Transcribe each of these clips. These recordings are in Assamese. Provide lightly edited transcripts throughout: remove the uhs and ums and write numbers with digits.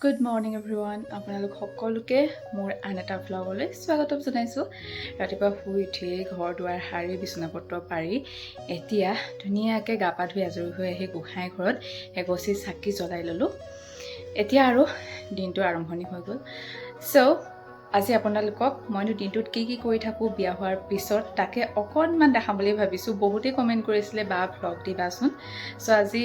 Good morning everyone. আপোনালোক সকলোকে মোৰ আন এটা ভ্লগলৈ স্বাগতম জনাইছোঁ। ৰাতিপুৱা শুই উঠি ঘৰ দুৱাৰ সাৰি বিছনাপত্ৰ পাৰি এতিয়া ধুনীয়াকৈ গা পা ধুই আজৰি হৈ আহি গোসাঁই ঘৰত এগছি চাকি জ্বলাই ল'লোঁ। এতিয়া আৰু দিনটো আৰম্ভণি হৈ গ'ল। আজি আপোনালোকক মইনো দিনটোত কি কৰি থাকোঁ বিয়া হোৱাৰ পিছত তাকে অকণমান দেখাম বুলি ভাবিছোঁ। বহুতেই কমেণ্ট কৰিছিলে বা ভ্লগ দিবাচোন। আজি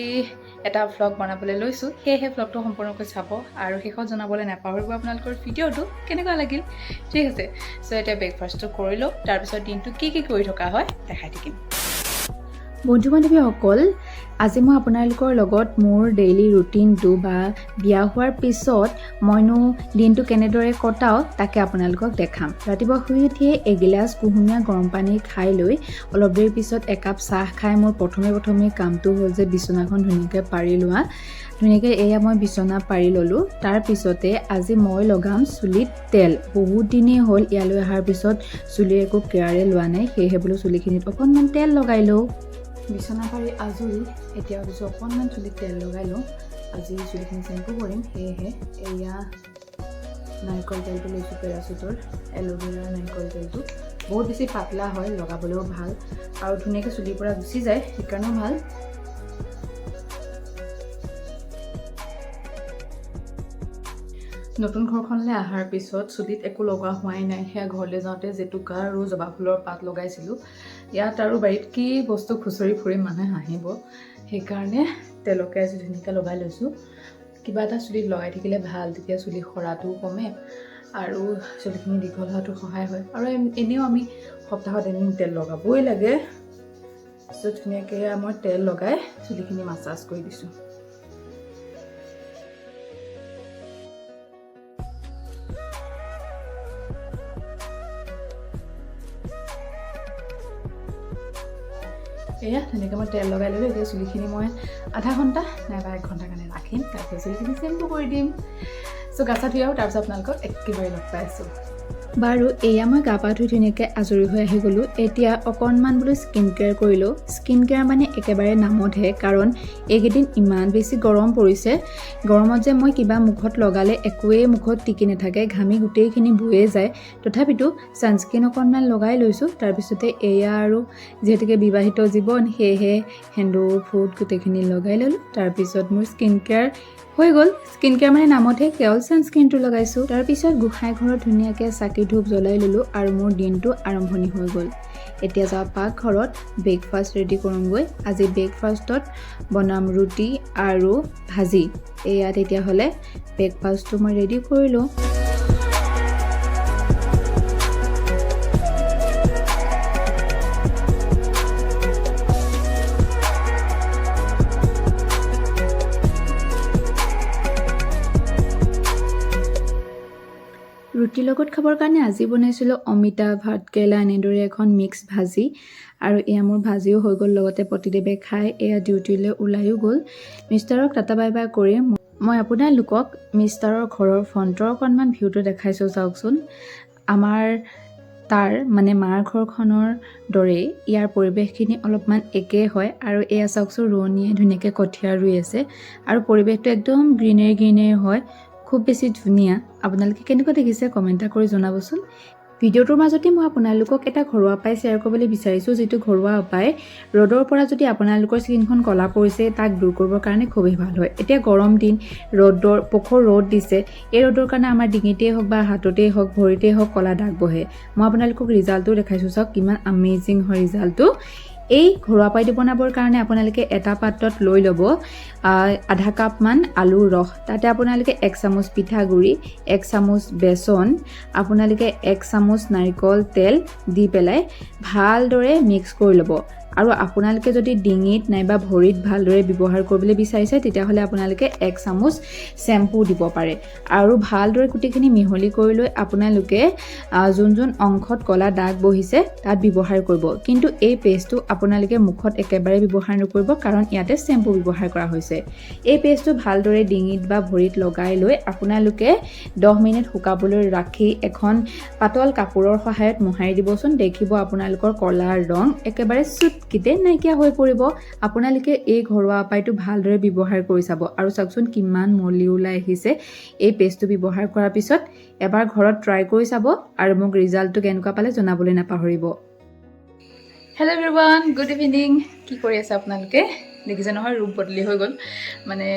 এটা ভ্লগ বনাবলৈ লৈছোঁ, সেয়েহে ভ্লগটো সম্পূৰ্ণকৈ চাব আৰু শেষত জনাবলৈ নাপাহৰিব আপোনালোকৰ ভিডিঅ'টো কেনেকুৱা লাগিল। ঠিক আছে, এতিয়া ব্ৰেকফাষ্টটো কৰি লওঁ, তাৰপিছত দিনটো কি কৰি থকা হয় দেখাই থাকিম। বন্ধু বান্ধৱীসকল, আজি মই আপোনালোকৰ লগত মোৰ ডেইলি ৰুটিনটো বা বিয়া হোৱাৰ পিছত মইনো দিনটো কেনেদৰে কটাওঁ তাকে আপোনালোকক দেখাম। ৰাতিপুৱা শুই উঠিয়ে এগিলাচ কুহুমীয়া গৰম পানী খাই লৈ অলপ দেৰি পিছত একাপ চাহ খাই মোৰ প্ৰথমে কামটো হ'ল যে বিচনাখন ধুনীয়াকৈ পাৰি লোৱা। ধুনীয়াকৈ এয়া মই বিচনা পাৰি ল'লোঁ। তাৰপিছতে আজি মই লগাম চুলিত তেল। বহুত দিনেই হ'ল ইয়ালৈ অহাৰ পিছত চুলিৰ একো কেয়াৰে লোৱা নাই, সেয়েহে বোলো চুলিখিনিত অকণমান তেল লগাই লওঁ। বিচনা পাৰি আজৰি এতিয়া ভাবিছোঁ অকণমান চুলিত তেল লগাই লওঁ। আজি চুলিখিনি চেম্পু কৰিম, সেয়েহে এয়া নাৰিকল তেলটো লৈছোঁ, পেৰাচুটৰ এল'ভেৰা নাৰিকল তেলটো। বহুত বেছি পাতলা হয়, লগাবলৈও ভাল আৰু ধুনীয়াকৈ চুলিৰ পৰা গুচি যায়, সেইকাৰণেও ভাল। নতুন ঘৰখনলৈ অহাৰ পিছত চুলিত একো লগা হোৱাই নাই। সেয়া ঘৰলৈ যাওঁতে জেতুকা আৰু জবা ফুলৰ পাত লগাইছিলোঁ। ইয়াত আৰু বাৰীত কি বস্তু খুচৰি ফুৰিম, মানুহে হাঁহিব, সেইকাৰণে তেলকে আজি ধুনীয়াকৈ লগাই লৈছোঁ। কিবা এটা চুলিত লগাই থাকিলে ভাল, তেতিয়া চুলি সৰাটোও কমে আৰু চুলিখিনি দীঘল হোৱাটো সহায় হয়। আৰু এনেও আমি সপ্তাহত এদিন তেল লগাবই লাগে। ধুনীয়াকৈ মই তেল লগাই চুলিখিনি মাছাজ কৰি দিছোঁ। এয়া ধুনীয়াকৈ মই তেল লগাই ল'লোঁ। এতিয়া চুলিখিনি মই আধা ঘণ্টা নাইবা 1 ঘণ্টাৰ কাৰণে ৰাখিম, তাৰপিছত চুলিখিনি চেম্পু কৰি দিম। গা চা ধুই আৰু তাৰপিছত আপোনালোকক একেবাৰে লগ পাই আছোঁ। বাৰু এয়া মই গা পা ধুই ধুনীয়াকৈ আজৰি হৈ আহি গ'লোঁ। এতিয়া অকণমান বোলো স্কিন কেয়াৰ কৰিলোঁ। স্কিন কেয়াৰ মানে একেবাৰে নামতহে, কাৰণ এইকেইদিন ইমান বেছি গৰম পৰিছে। গৰমত যে মই কিবা মুখত লগালে একোৱেই মুখত টিকি নাথাকে, ঘামি গোটেইখিনি বৈয়ে যায়। তথাপিতো ছানস্ক্ৰীন অকণমান লগাই লৈছোঁ। তাৰপিছতে এয়া আৰু যিহেতুকে বিবাহিত জীৱন, সেয়েহে সেন্দুৰ ফুট গোটেইখিনি লগাই ল'লোঁ। তাৰপিছত মোৰ স্কিন কেয়াৰ হৈ গ'ল। স্কিন কেয়াৰ মানে নামতহে, কেৱল ছানস্ক্ৰীনটো লগাইছোঁ। তাৰপিছত গোসাঁই ঘৰত ধুনীয়াকৈ চাকি ধূপ জ্বলাই ল'লোঁ আৰু মোৰ দিনটো আৰম্ভণি হৈ গ'ল। এতিয়া যাওঁ পাকঘৰত, ব্ৰেকফাষ্ট ৰেডি কৰোঁগৈ। আজি ব্ৰেকফাষ্টত বনাম ৰুটি আৰু ভাজি। এয়া তেতিয়াহ'লে ব্ৰেকফাষ্টটো মই ৰেডি কৰিলোঁ। ৰুটিৰ লগত খাবৰ কাৰণে আজি বনাইছিলোঁ অমিতা, ভাতকেৰেলা এনেদৰে এখন মিক্স ভাজি। আৰু এয়া মোৰ ভাজিও হৈ গ'ল, লগতে প্ৰতিদেৱে খাই এয়া ডিউটিলৈ ওলাইও গ'ল। মিষ্টাৰক টাটা বাই বাই কৰি মই আপোনালোকক মিষ্টাৰৰ ঘৰৰ ফ্ৰণ্টৰ অকণমান ভিউটো দেখাইছোঁ, চাওকচোন। আমাৰ তাৰ মানে মাৰ ঘৰখনৰ দৰেই ইয়াৰ পৰিৱেশখিনি অলপমান একেই হয়। আৰু এয়া চাওকচোন, ৰোৱনীয়ে ধুনীয়াকৈ কঠীয়া ৰুই আছে আৰু পৰিৱেশটো একদম গ্ৰীনেৰী হয়, খুব বেছি ধুনীয়া। আপোনালোকে কেনেকুৱা দেখিছে কমেণ্ট কৰি জনাবচোন। ভিডিঅ'টোৰ মাজতে মই আপোনালোকক এটা ঘৰুৱা উপায় শ্বেয়াৰ কৰিবলৈ বিচাৰিছোঁ, যিটো ঘৰুৱা উপায় ৰ'দৰ পৰা যদি আপোনালোকৰ স্কিনখন ক'লা পৰিছে তাক দূৰ কৰিবৰ কাৰণে খুবেই ভাল হয়। এতিয়া গৰম দিন, প্ৰখৰ ৰ'দ দিছে। এই ৰ'দৰ কাৰণে আমাৰ ডিঙিতেই হওক বা হাততেই হওক, ভৰিতেই হওক ক'লা দাগ বহে। মই আপোনালোকক ৰিজাল্টটো দেখাইছোঁ, চাওক কিমান আমেজিং হয় ৰিজাল্টটো। এই ঘৰুৱা উপায়টো বনাবৰ কাৰণে আপোনালোকে এটা পাত্ৰত লৈ ল'ব আধা কাপমান আলুৰ ৰস। তাতে আপোনালোকে 1 চামুচ পিঠাগুড়ি, 1 চামুচ বেচন, আপোনালোকে 1 চামুচ নাৰিকল তেল দি পেলাই ভালদৰে মিক্স কৰি ল'ব। আৰু আপোনালোকে যদি ডিঙিত নাইবা ভৰিত ভালদৰে ব্যৱহাৰ কৰিবলৈ বিচাৰিছে তেতিয়াহ'লে আপোনালোকে 1 চামুচ চেম্পু দিব পাৰে। আৰু ভালদৰে গোটেইখিনি মিহলি কৰি লৈ আপোনালোকে যোন অংশত ক'লা দাগ বহিছে তাত ব্যৱহাৰ কৰিব। কিন্তু এই পেষ্টটো আপোনালোকে মুখত একেবাৰে ব্যৱহাৰ নকৰিব, কাৰণ ইয়াতে চেম্পু ব্যৱহাৰ কৰা হৈছে। এই পেষ্টটো ভালদৰে ডিঙিত বা ভৰিত লগাই লৈ আপোনালোকে 10 মিনিট শুকাবলৈ ৰাখি এখন পাতল কাপোৰৰ সহায়ত মোহাৰি দিবচোন। দেখিব আপোনালোকৰ ক'লাৰ ৰং একেবাৰে চুট কেতিয়া নাইকিয়া হৈ পৰিব আপোনালোকে এই ঘৰুৱা উপায়টো ভালদৰে ব্যৱহাৰ কৰি চাব আৰু চাওকচোন কিমান মলি ওলাই আহিছে এই পেষ্টটো ব্যৱহাৰ কৰাৰ পিছত এবাৰ ঘৰত ট্ৰাই কৰি চাব আৰু মোক ৰিজাল্টটো কেনেকুৱা পালে জনাবলৈ নাপাহৰিব হেল্ল' এভৰিৱান গুড ইভিনিং কি কৰি আছে আপোনালোকে দেখিছে নহয় ৰূপ বদলি হৈ গ'ল মানে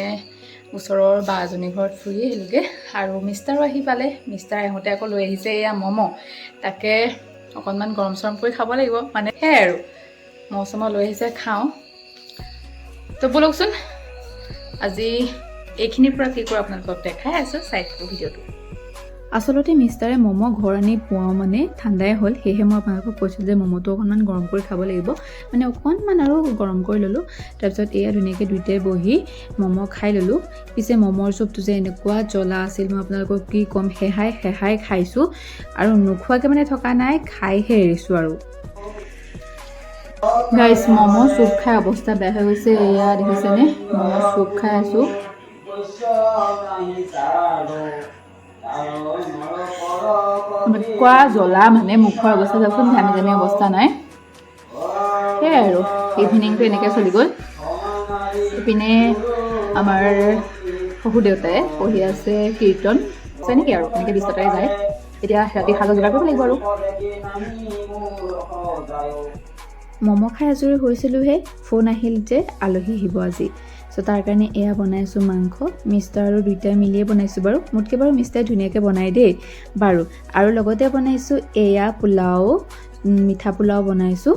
ওচৰৰ বা এজনী ঘৰত ফুৰি আহিলোগৈ আৰু মিষ্টাৰো আহি পালে মিষ্টাৰ আহোঁতে আকৌ লৈ আহিছে এয়া ম'ম' তাকে অকণমান গৰম চৰম কৰি খাব লাগিব মানে সেয়াই আৰু মৌচুমা লৈ আহিছে খাওঁ তো বলকচোন আজি এইখিনিৰ পৰা কি কৰোঁ আপোনালোকক দেখাই আছোঁ চাই থাকোঁ ভিডিঅ'টো আচলতে মিষ্টাৰে ম'ম' ঘৰ আনি পোৱাও মানে ঠাণ্ডাই হ'ল সেয়েহে মই আপোনালোকক কৈছোঁ যে ম'ম'টো অকণমান গৰম কৰি খাব লাগিব মানে অকণমান আৰু গৰম কৰি ল'লোঁ তাৰপিছত এয়া ধুনীয়াকৈ দুইটাই বহি ম'ম' খাই ল'লোঁ পিছে ম'মৰ চুপটো যে এনেকুৱা জ্বলা আছিল মই আপোনালোকক কি ক'ম হেহাই খাইছোঁ আৰু নোখোৱাকৈ মানে থকা নাই খাইহে এৰিছোঁ আৰু গাইছ ম'ম' চুপ খাই অৱস্থা বেয়া হৈ গৈছে এয়া দেখিছেনে ম'ম' চুপ খাই আছোঁ এনেকুৱা জ্বলা মানে মুখৰ অৱস্থা চাওকচোন ঘামি অৱস্থা নাই সেয়াই আৰু ইভিনিংটো এনেকৈ চলি গ'ল ইপিনে আমাৰ শহুৰ দেউতাই পঢ়ি আছে কীৰ্তন আছে নেকি আৰু এনেকৈ বিশ্বতাৰে যায় এতিয়া ৰাতি সাজৰ যোগাৰ কৰিব লাগিব আৰু ম'ম' খাই আজৰি হৈছিলোঁহে ফোন আহিল যে আলহী আহিব আজি চ' তাৰ কাৰণে এয়া বনাইছোঁ মাংস মিষ্টাৰ আৰু দুইটাই মিলিয়ে বনাইছোঁ বাৰু মোতকৈ বাৰু মিষ্টাৰে ধুনীয়াকৈ বনাই দেই বাৰু আৰু লগতে বনাইছোঁ এয়া পোলাও মিঠা পোলাও বনাইছোঁ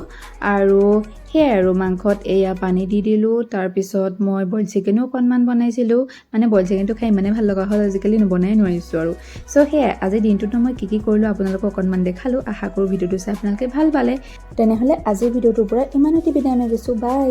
আৰু সেয়াই আৰু মাংসত এয়া পানী দি দিলোঁ তাৰপিছত মই বইল চিকেনো অকণমান বনাইছিলোঁ মানে বইল চিকেনটো খাই ইমানেই ভাল লগা হ'ল আজিকালি নবনাই নোৱাৰিছোঁ আৰু চ' সেয়াই আজিৰ দিনটোতো মই কি কৰিলোঁ আপোনালোকক অকণমান দেখালোঁ আশা কৰোঁ ভিডিঅ'টো চাই আপোনালোকে ভাল পালে তেনেহ'লে আজিৰ ভিডিঅ'টোৰ পৰা ইমানতে বিদায় মাগিছোঁ বাই